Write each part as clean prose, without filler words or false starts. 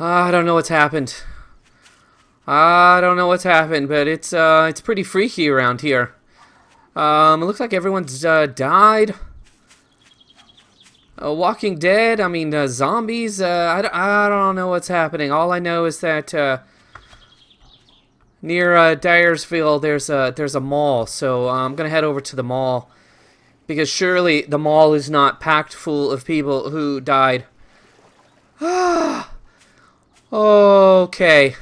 I don't know what's happened. I don't know what's happened, but it's pretty freaky around here. It looks like everyone's died. Walking Dead, I mean, zombies, I don't know what's happening. All I know is that near Dyersville, there's a mall, so I'm gonna head over to the mall. Because surely the mall is not packed full of people who died. Okay.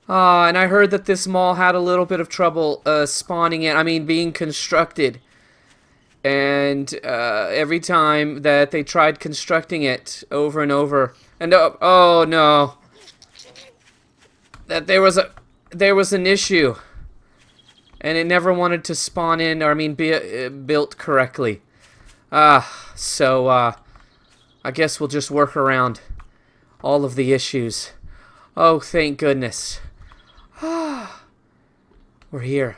And I heard that this mall had a little bit of trouble spawning in. I mean, being constructed. And every time that they tried constructing it over and over, and oh no, that there was an issue, and it never wanted to spawn in, or I mean, be built correctly. So I guess we'll just work around all of the issues. Oh, thank goodness. We're here.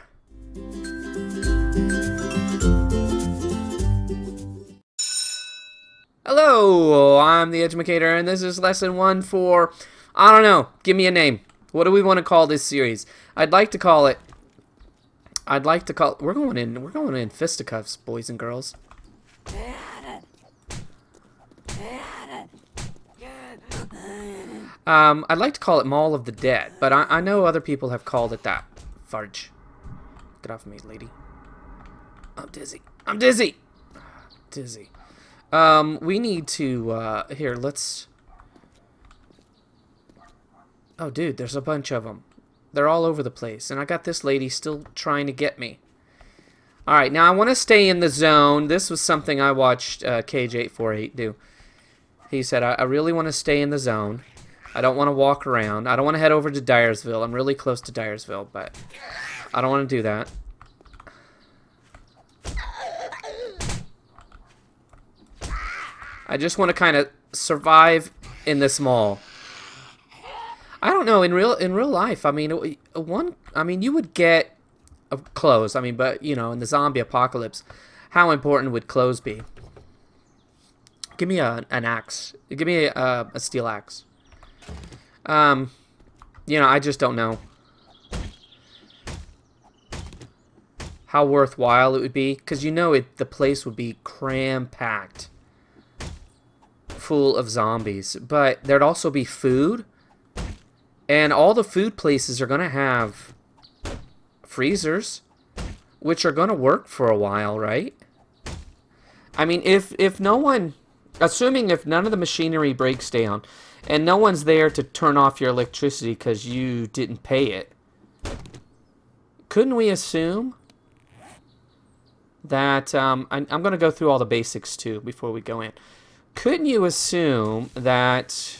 Hello, I'm the Educator, and this is lesson 1 for, I don't know, give me a name. What do we want to call this series? We're going in fisticuffs, boys and girls. I'd like to call it Mall of the Dead, but I know other people have called it that. Fudge. Get off of me, lady. I'm dizzy. I'm dizzy! Dizzy. We need to, here, let's... Oh, dude, there's a bunch of them. They're all over the place, and I got this lady still trying to get me. Alright, now I want to stay in the zone. This was something I watched Cage848 do. He said, I really want to stay in the zone. I don't want to walk around. I don't want to head over to Dyersville. I'm really close to Dyersville, but I don't want to do that. I just want to kind of survive in this mall. I don't know, in real life, I mean, you would get clothes. I mean, but you know, in the zombie apocalypse, how important would clothes be? Give me an axe. Give me a steel axe. You know, I just don't know how worthwhile it would be, because you know the place would be cram-packed full of zombies, but there'd also be food, and all the food places are going to have freezers, which are going to work for a while, right? I mean, if no one, assuming if none of the machinery breaks down, and no one's there to turn off your electricity because you didn't pay it, couldn't we assume that, I'm going to go through all the basics too before we go in. Couldn't you assume that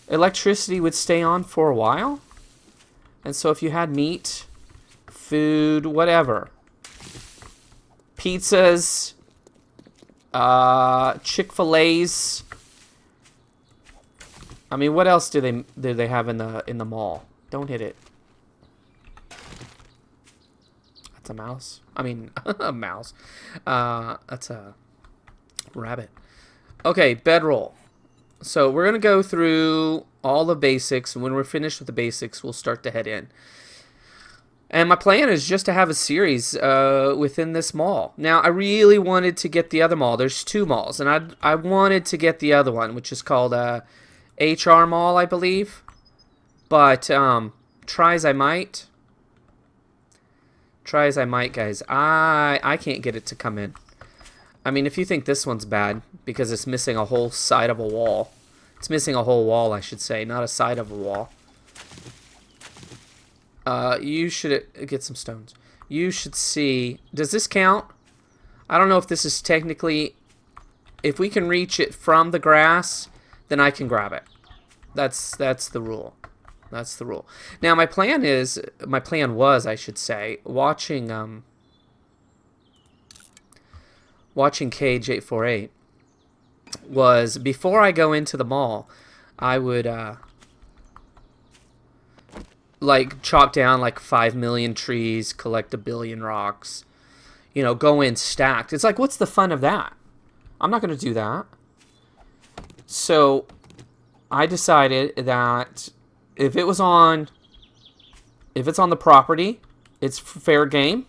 electricity would stay on for a while? And so if you had meat, food, whatever, pizzas, Chick-fil-A's, I mean, what else do they have in the mall? Don't hit it. That's a mouse. I mean, a mouse. That's a rabbit. Okay, bedroll. So we're gonna go through all the basics, and when we're finished with the basics, we'll start to head in. And my plan is just to have a series within this mall. Now, I really wanted to get the other mall. There's 2 malls, and I wanted to get the other one, which is called HR Mall, I believe. But try as I might. Try as I might, guys. I can't get it to come in. I mean, if you think this one's bad because it's missing a whole side of a wall. It's missing a whole wall, I should say, not a side of a wall. You should get some stones. You should see. Does this count? I don't know if this is technically. If we can reach it from the grass, then I can grab it. That's the rule. That's the rule. Now my plan was, I should say, watching Cage848 was, before I go into the mall, I would like chop down like 5 million trees, collect 1 billion rocks, you know, go in stacked. It's like, what's the fun of that? I'm not going to do that. So I decided that if it's on the property, it's fair game.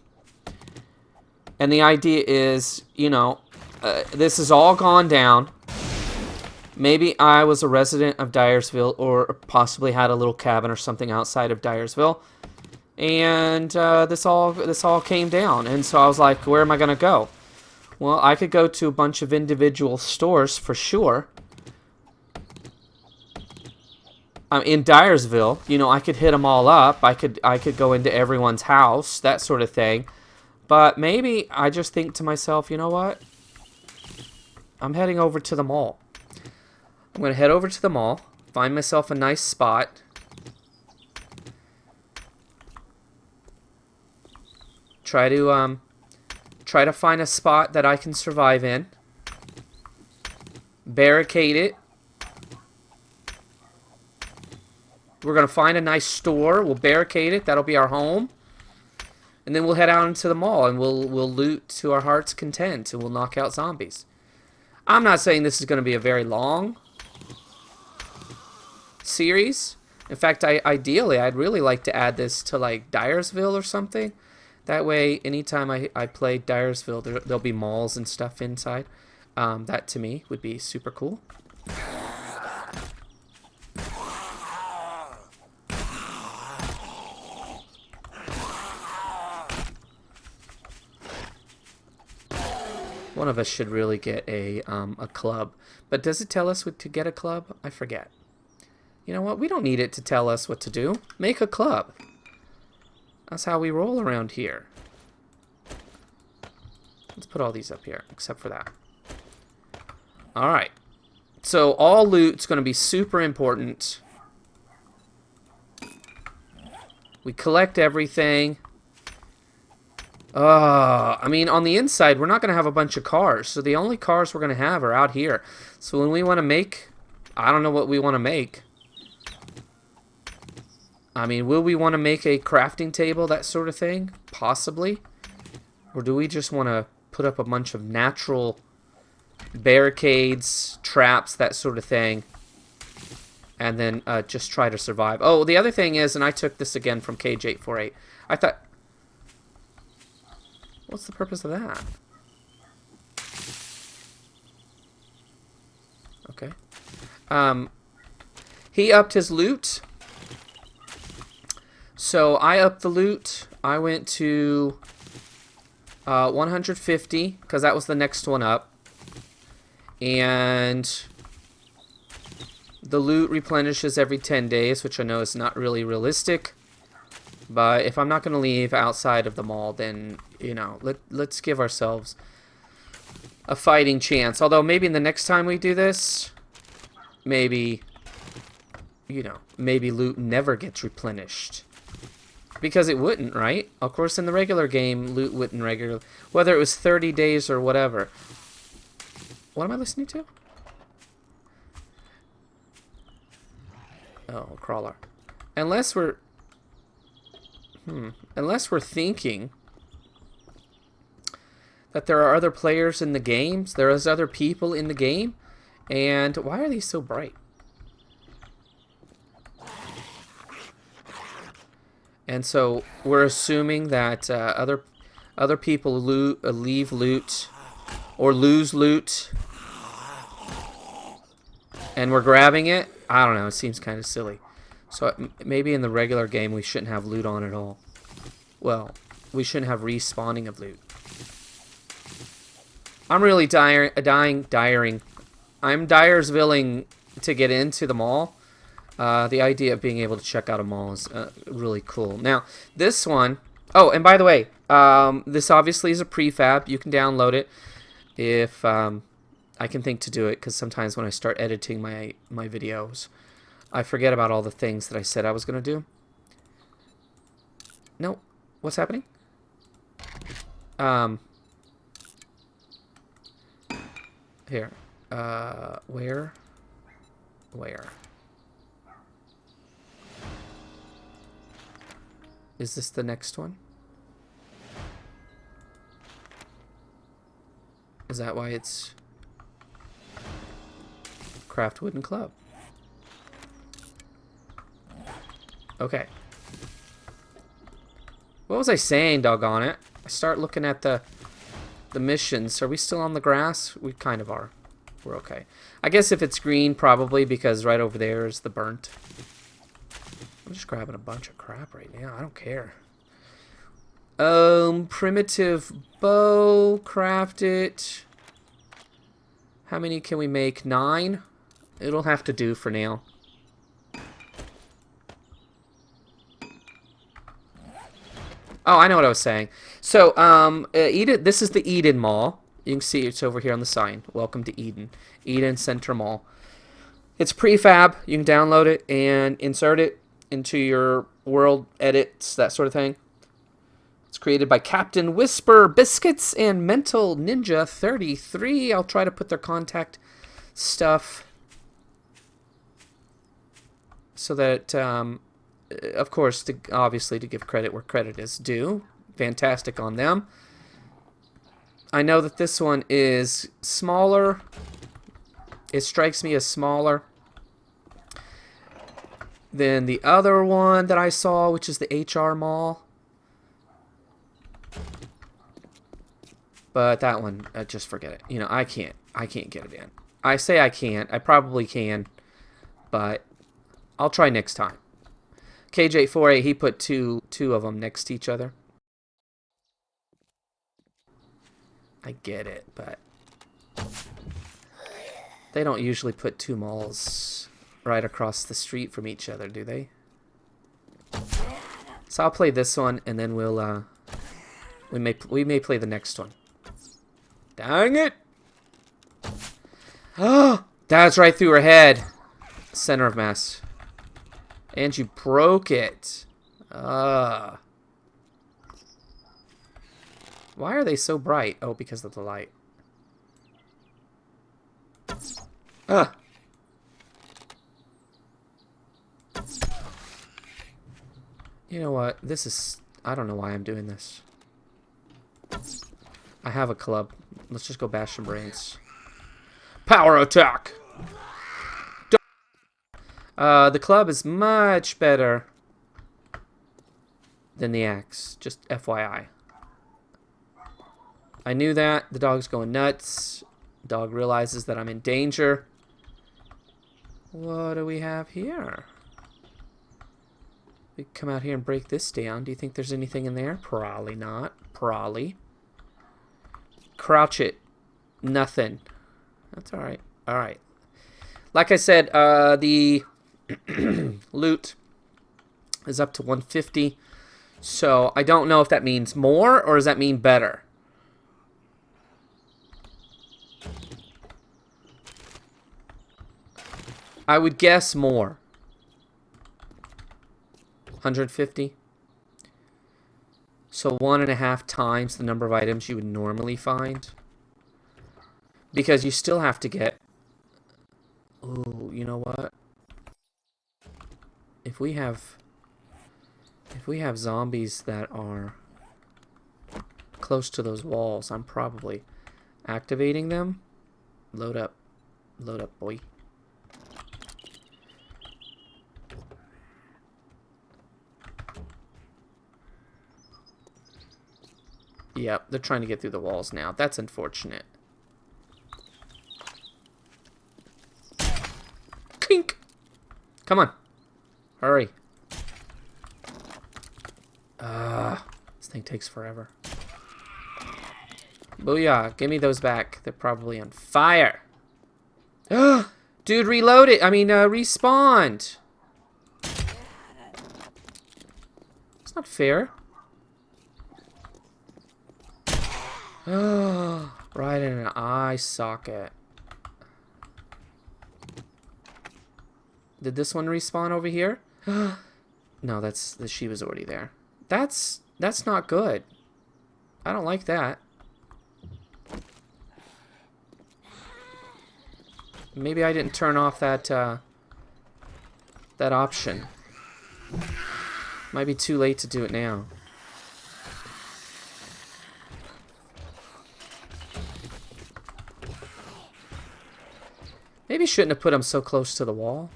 And the idea is, this has all gone down. Maybe I was a resident of Dyersville, or possibly had a little cabin or something outside of Dyersville, and this all came down. And so I was like, where am I gonna go? Well, I could go to a bunch of individual stores for sure. In Dyersville, I could hit them all up. I could go into everyone's house, that sort of thing. But maybe I just think to myself, you know what? I'm heading over to the mall. I'm going to head over to the mall, find myself a nice spot. Try to find a spot that I can survive in. Barricade it. We're going to find a nice store. We'll barricade it. That'll be our home. And then we'll head out into the mall and we'll loot to our heart's content and we'll knock out zombies. I'm not saying this is going to be a very long series. In fact, ideally, I'd really like to add this to like Dyersville or something. That way, anytime I play Dyersville, there'll be malls and stuff inside. That to me would be super cool. One of us should really get a club. But does it tell us what to get a club? I forget. You know what? We don't need it to tell us what to do. Make a club. That's how we roll around here. Let's put all these up here, except for that. Alright. So all loot's going to be super important. We collect everything. I mean, on the inside, we're not going to have a bunch of cars. So the only cars we're going to have are out here. So when we want to make... I don't know what we want to make. I mean, will we want to make a crafting table, that sort of thing? Possibly. Or do we just want to put up a bunch of natural barricades, traps, that sort of thing, and then just try to survive? Oh, the other thing is, and I took this again from Cage848, I thought... What's the purpose of that? Okay. He upped his loot. So I upped the loot. I went to 150, because that was the next one up. And the loot replenishes every 10 days, which I know is not really realistic. But if I'm not going to leave outside of the mall, then, let's give ourselves a fighting chance. Although maybe in the next time we do this, maybe loot never gets replenished. Because it wouldn't, right? Of course, in the regular game, loot wouldn't regularly... Whether it was 30 days or whatever. What am I listening to? Oh, a crawler. Unless we're thinking that there are other players in the games, there is other people in the game, and why are these so bright? And so we're assuming that other people leave loot or lose loot, and we're grabbing it. I don't know. It seems kind of silly. So maybe in the regular game we shouldn't have loot on at all. Well, we shouldn't have respawning of loot. I'm really I'm Dyersvilling to get into the mall. The idea of being able to check out a mall is really cool. Now, this one... Oh, and by the way, this obviously is a prefab. You can download it if I can think to do it, because sometimes when I start editing my videos, I forget about all the things that I said I was going to do. No. What's happening? Here. Where? Is this the next one? Is that why it's... Craft wooden club. Okay. What was I saying, doggone it? I start looking at the missions. Are we still on the grass? We kind of are. We're okay. I guess if it's green, probably, because right over there is the burnt. I'm just grabbing a bunch of crap right now. I don't care. Primitive bow. Craft it. How many can we make? 9? It'll have to do for now. Oh, I know what I was saying. So, Eden. This is the Eden Mall. You can see it's over here on the sign. Welcome to Eden. Eden Center Mall. It's prefab. You can download it and insert it into your world edits, that sort of thing. It's created by Captain Whisper Biscuits and Mental Ninja 33. I'll try to put their contact stuff so that, of course, obviously to give credit where credit is due. Fantastic on them. I know that this one is smaller. It strikes me as smaller than the other one that I saw, which is the HR Mall. But that one, just forget it. You know, I can't get it in. I say I can't. I probably can, but I'll try next time. KJ48, he put two of them next to each other. I get it, but they don't usually put 2 malls right across the street from each other, do they? So I'll play this one, and then we'll we may play the next one. Dang it! Oh, that's right through her head. Center of mass. And you broke it. Why are they so bright? Oh, because of the light. You know what? This is... I don't know why I'm doing this. I have a club. Let's just go bash some brains. Power attack! The club is much better than the axe. Just FYI. I knew that. The dog's going nuts. Dog realizes that I'm in danger. What do we have here? We come out here and break this down. Do you think there's anything in there? Probably not. Probably. Crouch it. Nothing. That's alright. Alright. Like I said, the loot is up to 150. So I don't know if that means more or does that mean better. I would guess more. 150. So 1.5 times the number of items you would normally find. Because you still have to get... Ooh, you know what? If we have zombies that are close to those walls, I'm probably activating them. Load up. Load up, boy. Yep, they're trying to get through the walls now. That's unfortunate. Clink! Come on. Hurry. This thing takes forever. Booyah. Give me those back. They're probably on fire. Dude, reload it. I mean, respawned. It's not fair. Right in an eye socket. Did this one respawn over here? No, she was already there. That's not good. I don't like that. Maybe I didn't turn off that that option. Might be too late to do it now. Maybe maybe shouldn't have put them so close to the wall.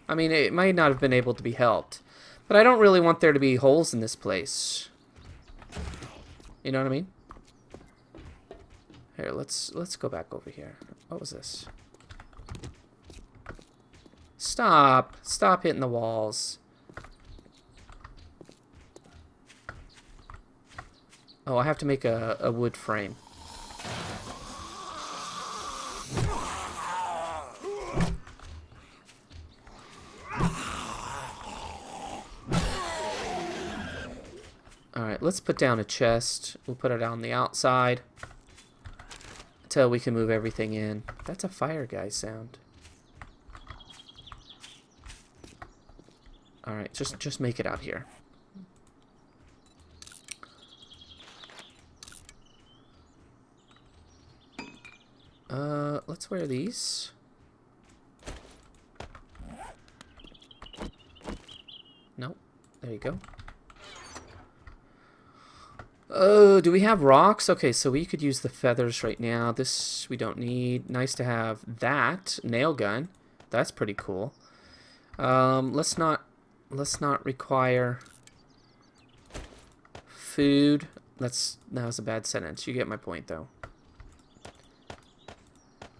I mean, it might not have been able to be helped. But I don't really want there to be holes in this place. You know what I mean? Here, let's go back over here. What was this? Stop. Stop hitting the walls. Oh, I have to make a wood frame. Alright, let's put down a chest. We'll put it on the outside until we can move everything in. That's a fire guy sound. Alright, just make it out here. Let's wear these. Nope. There you go. Oh, do we have rocks? Okay, so we could use the feathers right now. This we don't need. Nice to have that nail gun. That's pretty cool. Let's not require food. That was a bad sentence. You get my point, though.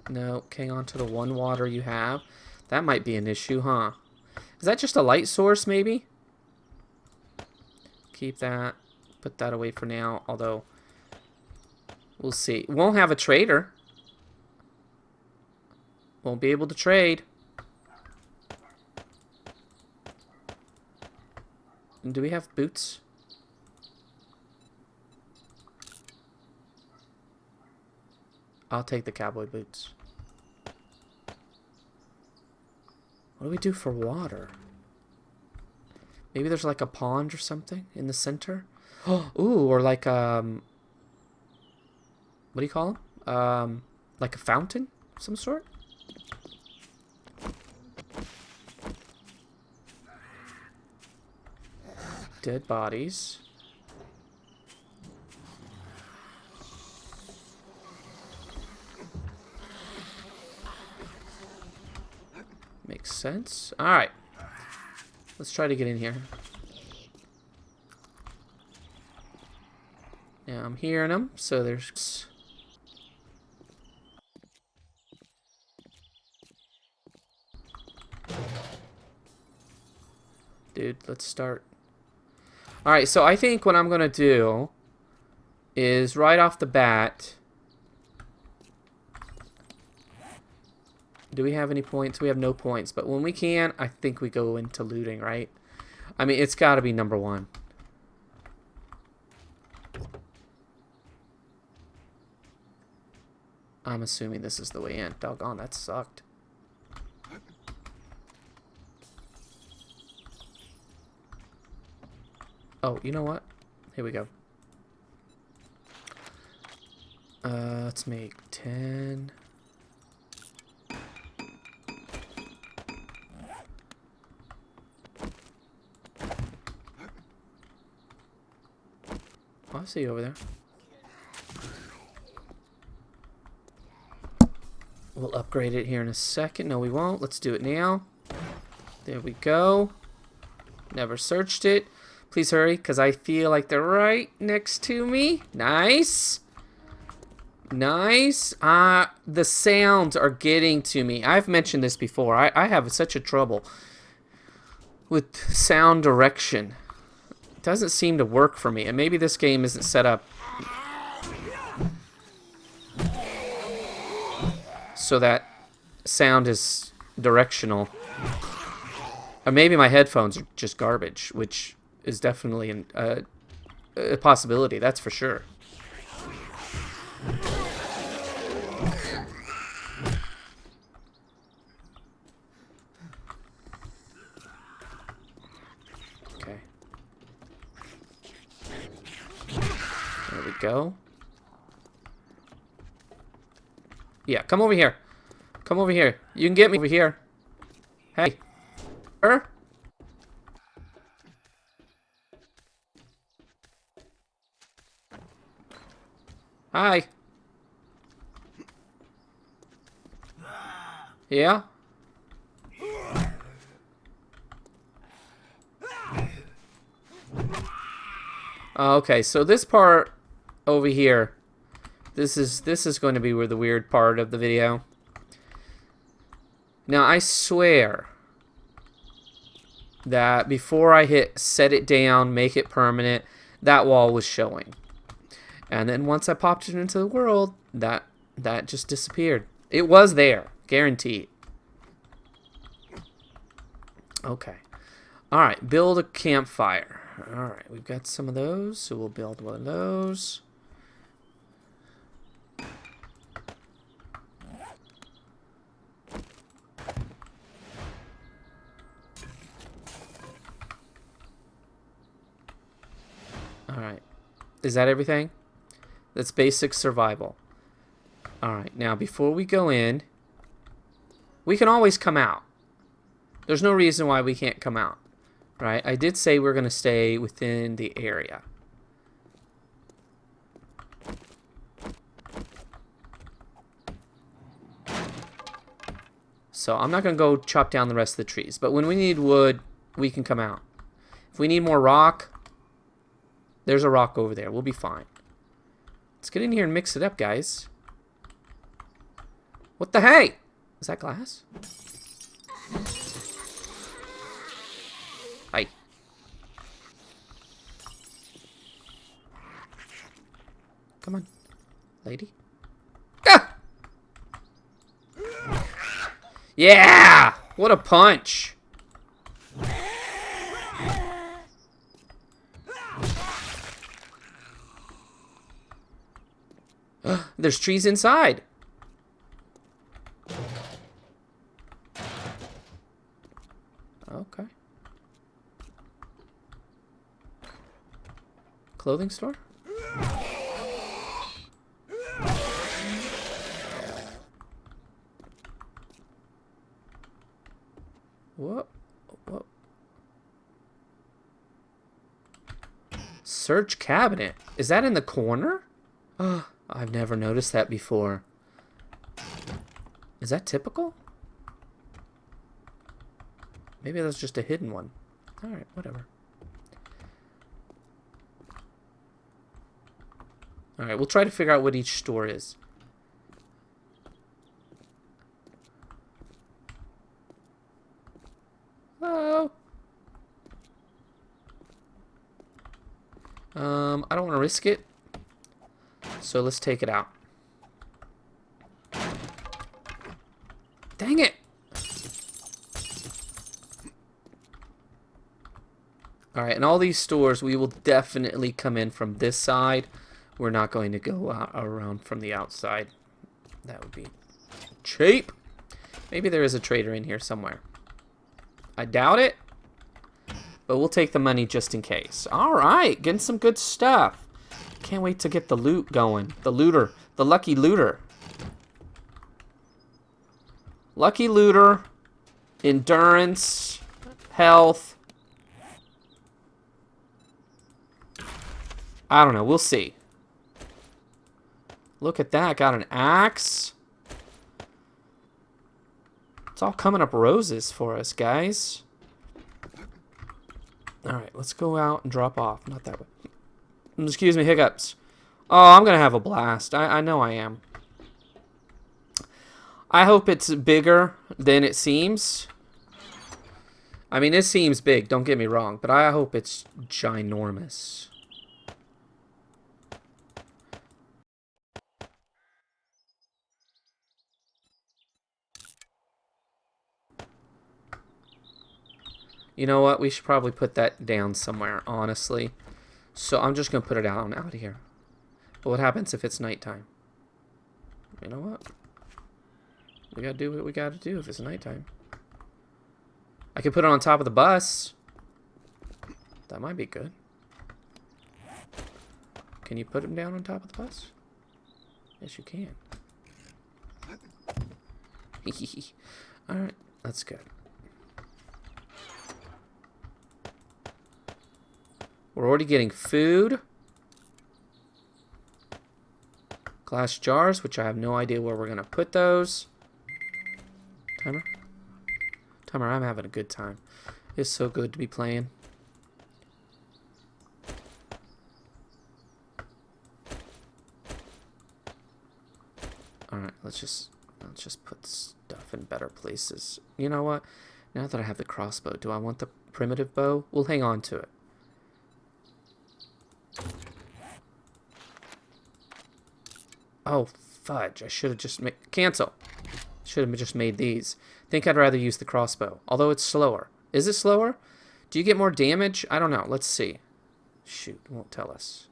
No, hang on to the one water you have. That might be an issue, huh? Is that just a light source, maybe? Keep that. Put that away for now, although we'll see. Won't have a trader. Won't be able to trade. And do we have boots? I'll take the cowboy boots. What do we do for water? Maybe there's like a pond or something in the center? Ooh, or like, what do you call them? Like a fountain of some sort? Dead bodies. Makes sense. Alright. Let's try to get in here. Now I'm hearing them, so there's... Dude, let's start. Alright, so I think what I'm going to do is right off the bat... Do we have any points? We have no points, but when we can, I think we go into looting, right? I mean, it's got to be number one. I'm assuming this is the way in. Doggone, that sucked. Oh, you know what? Here we go. Let's make 10. Oh, I see you over there. We'll upgrade it here in a second. No, we won't. Let's do it now. There we go. Never searched it. Please hurry, because I feel like they're right next to me. Nice. Nice. The sounds are getting to me. I've mentioned this before. I have such a trouble with sound direction. It doesn't seem to work for me. And maybe this game isn't set up so that sound is directional. Or maybe my headphones are just garbage, which is definitely a possibility, that's for sure. Okay. There we go. Yeah, come over here. Come over here. You can get me over here. Hey. Her? Hi. Yeah? Okay, so this part over here, this is going to be where the weird part of the video. Now, I swear that before I hit set it down, make it permanent, that wall was showing. And then once I popped it into the world, that just disappeared. It was there, guaranteed. Okay. Alright, build a campfire. Alright, we've got some of those, so we'll build one of those. Alright. Is that everything? That's basic survival. Alright, now before we go in, we can always come out. There's no reason why we can't come out. Right? I did say we're going to stay within the area. So I'm not going to go chop down the rest of the trees. But when we need wood, we can come out. If we need more rock, there's a rock over there. We'll be fine. Let's get in here and mix it up, guys. What the hey? Is that glass? Hi. Come on, lady. Ah! Yeah! What a punch! There's trees inside. Okay. Clothing store? What? What? Search cabinet. Is that in the corner? Oh, I've never noticed that before. Is that typical? Maybe that's just a hidden one. Alright, whatever. Alright, we'll try to figure out what each store is. Hello? I don't want to risk it. So let's take it out. Dang it! Alright, and all these stores, we will definitely come in from this side. We're not going to go around from the outside. That would be cheap. Maybe there is a trader in here somewhere. I doubt it. But we'll take the money just in case. Alright, getting some good stuff. Can't wait to get the loot going. The looter. The lucky looter. Lucky looter. Endurance. Health. I don't know. We'll see. Look at that. Got an axe. It's all coming up roses for us, guys. Alright, let's go out and drop off. Not that way. Excuse me, hiccups. Oh, I'm going to have a blast. I know I am. I hope it's bigger than it seems. I mean, it seems big, don't get me wrong. But I hope it's ginormous. You know what? We should probably put that down somewhere, honestly. So I'm just going to put it out here. But what happens if it's nighttime? You know what? We got to do what we got to do if it's nighttime. I could put it on top of the bus. That might be good. Can you put him down on top of the bus? Yes, you can. Alright, that's good. We're already getting food. Glass jars, which I have no idea where we're going to put those. Timer? Timer, I'm having a good time. It's so good to be playing. Alright, let's just put stuff in better places. You know what? Now that I have the crossbow, do I want the primitive bow? We'll hang on to it. Oh, fudge. I should have just made... Cancel. Should have just made these. Think I'd rather use the crossbow. Although it's slower. Is it slower? Do you get more damage? I don't know. Let's see. Shoot, it won't tell us.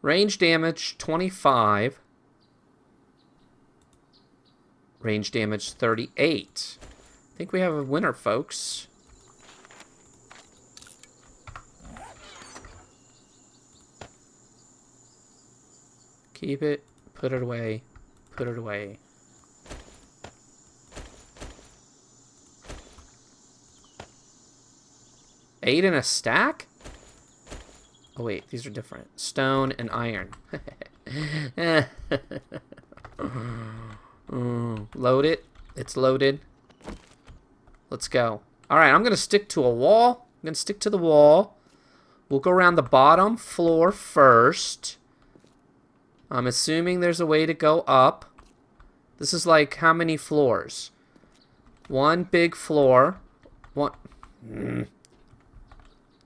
Range damage, 25. Range damage, 38. I think we have a winner, folks. Keep it. Put it away. Put it away. Eight in a stack? Oh wait, these are different. Stone and iron. Load it. It's loaded. Let's go. Alright, I'm going to stick to a wall. I'm going to stick to the wall. We'll go around the bottom floor first. I'm assuming there's a way to go up. This is like how many floors? One big floor. One...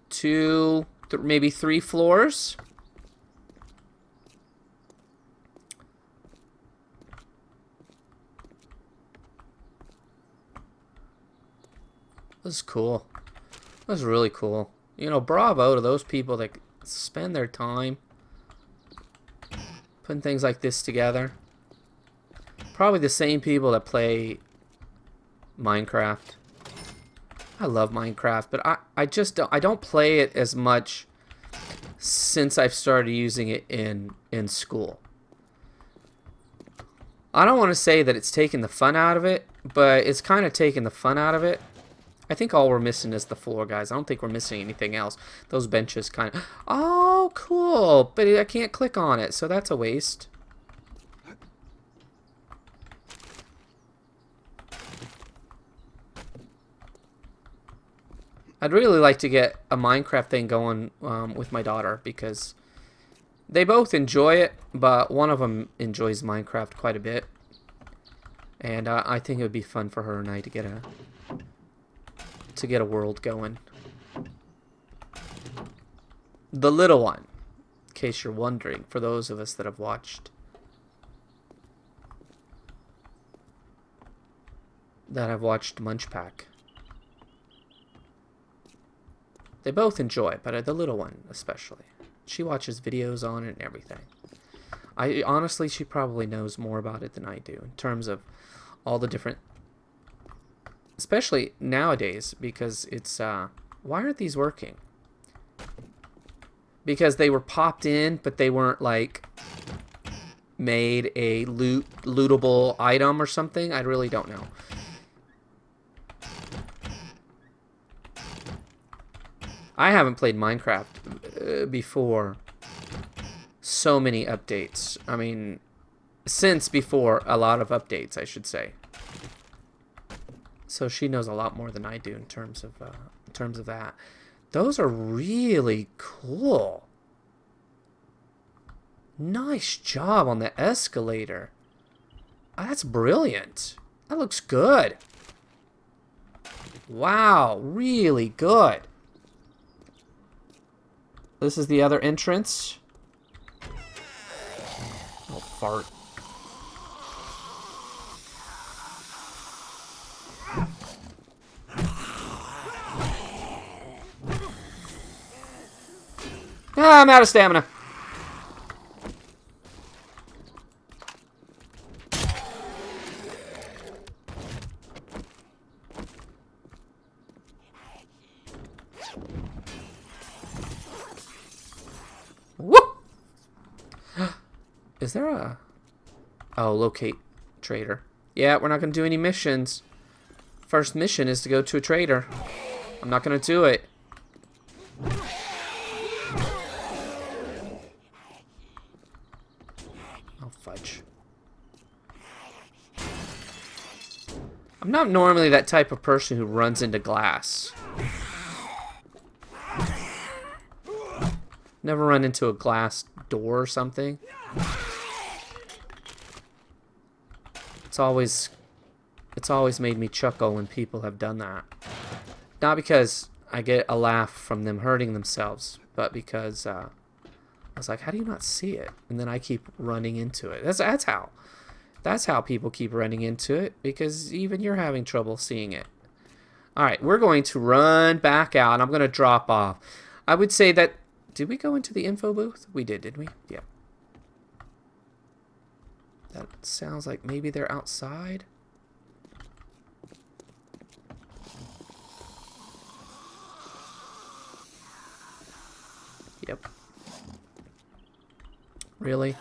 Two... maybe 3 floors. This is cool. This is really cool. You know, bravo to those people that spend their time putting things like this together. Probably the same people that play Minecraft. I love Minecraft, but I just don't play it as much since I've started using it in school. I don't want to say that it's taken the fun out of it, but it's kind of taken the fun out of it. I think all we're missing is the floor, guys. I don't think we're missing anything else. Those benches kind of... Oh, cool. But I can't click on it, so that's a waste. I'd really like to get a Minecraft thing going with my daughter because they both enjoy it, but one of them enjoys Minecraft quite a bit. And I think it would be fun for her and I to get a world going. The little one, in case you're wondering, for those of us that have watched. That have watched Munch Pack. They both enjoy it, but the little one especially. She watches videos on it and everything. Honestly, she probably knows more about it than I do in terms of all the different... Especially nowadays, because it's... why aren't these working? Because they were popped in, but they weren't, like, made a lootable item or something. I really don't know. I haven't played Minecraft before so many updates. I mean, since before a lot of updates, I should say. So she knows a lot more than I do in terms of that. Those are really cool. Nice job on the escalator. That's brilliant. That looks good. Wow, really good. This is the other entrance. Oh, fart. Ah, I'm out of stamina. Whoop! Is there a... Oh, locate trader. Yeah, we're not going to do any missions. First mission is to go to a trader. I'm not going to do it. Oh, fudge. I'm not normally that type of person who runs into glass. Never run into a glass door or something. It's always made me chuckle when people have done that. Not because I get a laugh from them hurting themselves, but because I was like, how do you not see it? And then I keep running into it. That's how people keep running into it, because even you're having trouble seeing it. All right, we're going to run back out. I'm going to drop off. I would say that... Did we go into the info booth? We didn't we? Yeah. That sounds like maybe they're outside. Yep. Really?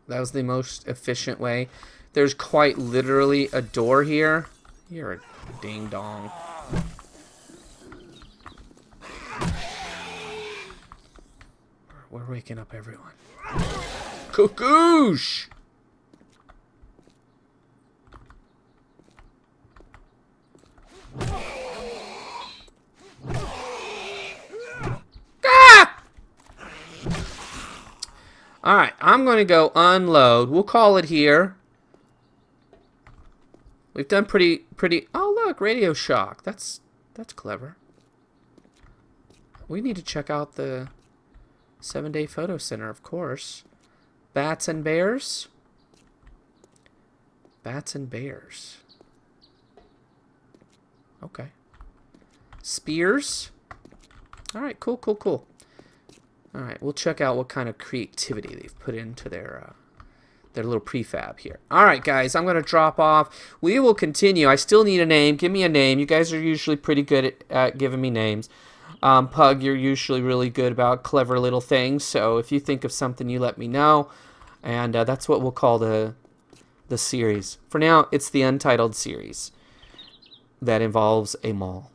That was the most efficient way. There's quite literally a door here. You're a ding-dong. We're waking up everyone. Cuckoosh! Ah! Alright, I'm going to go unload. We'll call it here. We've done pretty... Oh, look, Radio Shock. That's clever. We need to check out the 7-Day Photo Center, of course. Bats and bears? Bats and bears. Okay. Spears? Alright, cool. Alright, we'll check out what kind of creativity they've put into their little prefab here. Alright, guys, I'm going to drop off. We will continue. I still need a name. Give me a name. You guys are usually pretty good at giving me names. Pug, you're usually really good about clever little things, so if you think of something, you let me know. And that's what we'll call the series. For now, it's the Untitled series that involves a mall.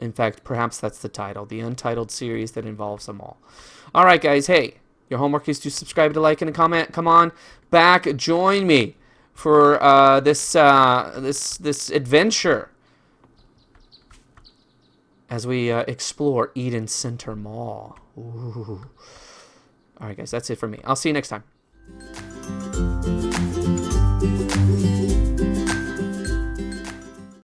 In fact, perhaps that's the title. The Untitled series that involves a mall. Alright, guys, hey, your homework is to subscribe, to like, and to comment. Come on back, join me for this adventure as we explore Eden Center Mall. Ooh. All right, guys, that's it for me. I'll see you next time.